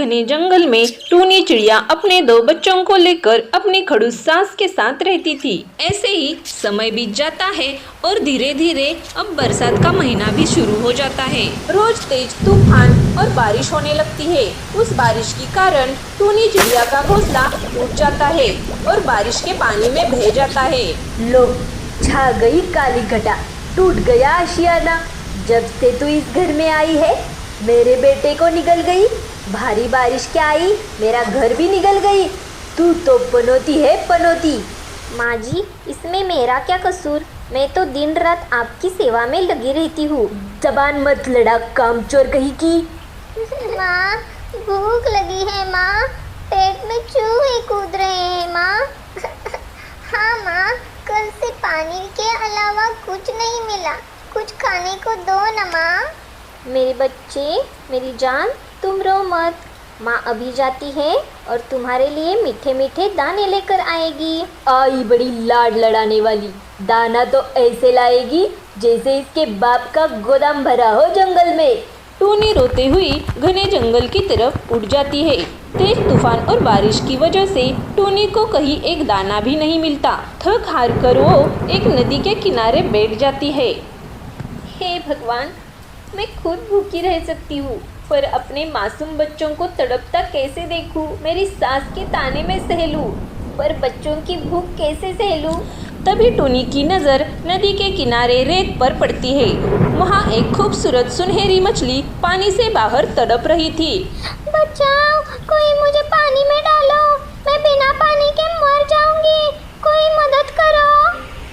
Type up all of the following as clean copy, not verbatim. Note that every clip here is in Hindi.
घने जंगल में टूनी चिड़िया अपने 2 बच्चों को लेकर अपनी खड़ूस सास के साथ रहती थी। ऐसे ही समय बीत जाता है और धीरे धीरे अब बरसात का महीना भी शुरू हो जाता है। रोज तेज तूफान और बारिश होने लगती है। उस बारिश के कारण टूनी चिड़िया का घोंसला टूट जाता है और बारिश के पानी में बह जाता है। लो, छा गई काली घटा, टूट गया आशियाना। जब से तू इस घर में आई है मेरे बेटे को निगल गई। भारी बारिश क्या आई, मेरा घर भी निगल गई। तू तो पनौती है पनौती। माँ जी, इसमें मेरा क्या कसूर? मैं तो दिन रात आपकी सेवा में लगी रहती हूँ। जबान मत लड़ा, कामचोर कहीं की। माँ, भूख लगी है माँ, पेट में चूहे कूद रहे हैं माँ। हाँ माँ, कल से पानी के अलावा कुछ नहीं मिला, कुछ खाने को दो ना माँ। मेरे बच्चे, मेरी जान, तुम रो मत। माँ अभी जाती है और तुम्हारे लिए मीठे मीठे दाने लेकर आएगी। आई बड़ी लाड लड़ाने वाली, दाना तो ऐसे लाएगी जैसे इसके बाप का गोदाम भरा हो जंगल में। टूनी रोते हुई घने जंगल की तरफ उड़ जाती है। तेज तूफान और बारिश की वजह से टूनी को कहीं एक दाना भी नहीं मिलता। थक हार कर वो एक नदी के किनारे बैठ जाती है। हे भगवान, मैं खुद भूखी रह सकती हूँ, पर अपने मासूम बच्चों को तड़पता कैसे देखूं? मेरी सास के ताने में सह लूं, पर बच्चों की भूख कैसे सह लूं? तभी टूनी की नज़र नदी के किनारे रेत पर पड़ती है। वहाँ एक खूबसूरत सुनहरी मछली पानी से बाहर तड़प रही थी। बचाओ, कोई मुझे पानी में डालो, मैं बिना पानी के मर जाऊंगी, कोई मदद करो।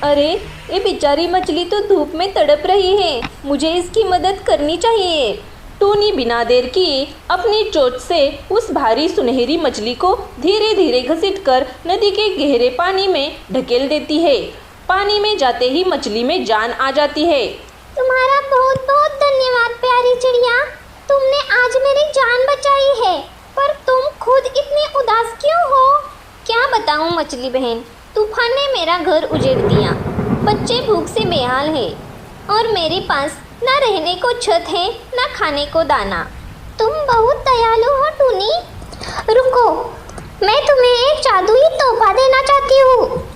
अरे, ये बेचारी मछली तो धूप में तड़प रही है, मुझे इसकी मदद करनी चाहिए। टूनी बिना देर किए अपनी चोंच से उस भारी सुनहरी मछली को धीरे धीरे घसीटकर नदी के गहरे पानी में ढकेल देती है। पानी में जाते ही मछली में जान आ जाती है। तुम्हारा बहुत बहुत धन्यवाद प्यारी चिड़िया, तुमने आज मेरी जान बचाई है, पर तुम खुद इतनी उदास क्यों हो? क्या बताऊं मछली बहन, तूफान ने मेरा घर उजेड़ दिया, बच्चे भूख से बेहाल हैं और मेरे पास ना रहने को छत है ना खाने को दाना। तुम बहुत दयालु हो टूनी। रुको, मैं तुम्हें एक जादुई तोहफा देना चाहती हूँ।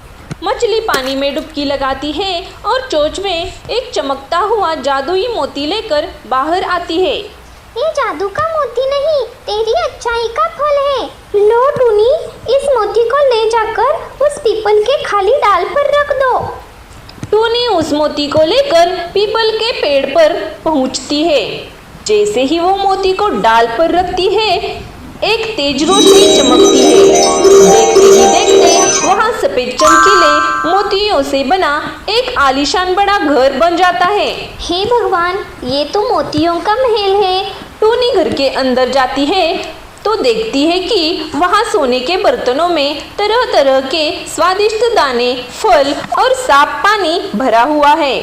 मछली पानी में डुबकी लगाती है और चोंच में एक चमकता हुआ जादुई मोती लेकर बाहर आती है। ये जादू का मोती नहीं, तेरी अच्छाई का फल है। लो टूनी, इस मोती को ले जाकर उस पीपल के खाली डाल पर रख दो। टूनी उस मोती को लेकर पीपल के पेड़ पर पहुंचती है। जैसे ही वो मोती को डाल पर रखती है, एक तेज रोशनी चमकती है। देखते ही देखते वहां सफेद चमकीले मोतियों से बना एक आलीशान बड़ा घर बन जाता है। हे भगवान, ये तो मोतियों का महल है। टूनी घर के अंदर जाती है तो देखती है कि वहाँ सोने के बर्तनों में तरह तरह के स्वादिष्ट दाने, फल और साफ पानी भरा हुआ है।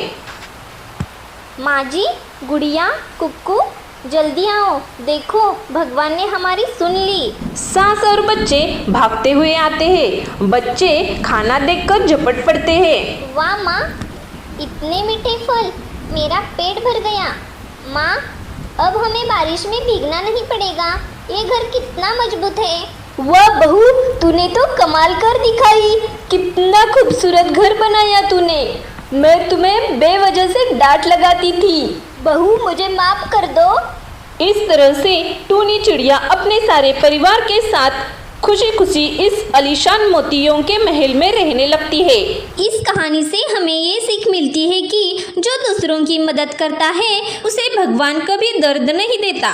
माँ जी, गुड़िया, कुक्कू, जल्दी आओ, देखो भगवान ने हमारी सुन ली। सास और बच्चे भागते हुए आते हैं। बच्चे खाना देखकर झपट पड़ते हैं। वाह माँ, इतने मीठे फल, मेरा पेट भर गया। माँ, अब हमें बारिश में भीगना नहीं पड़ेगा, ये घर कितना मजबूत है। वाह बहू, तूने तो कमाल कर दिखाई। कितना खूबसूरत घर बनाया तूने। मैं तुम्हें बेवजह से डांट लगाती थी। बहू, मुझे माफ कर दो। इस तरह से टूनी चिड़िया अपने सारे परिवार के साथ खुशी खुशी इस आलीशान मोतियों के महल में रहने लगती है। इस कहानी से हमें ये सीख मिलती है कि जो दूसरों की मदद करता है उसे भगवान कभी दर्द नहीं देता।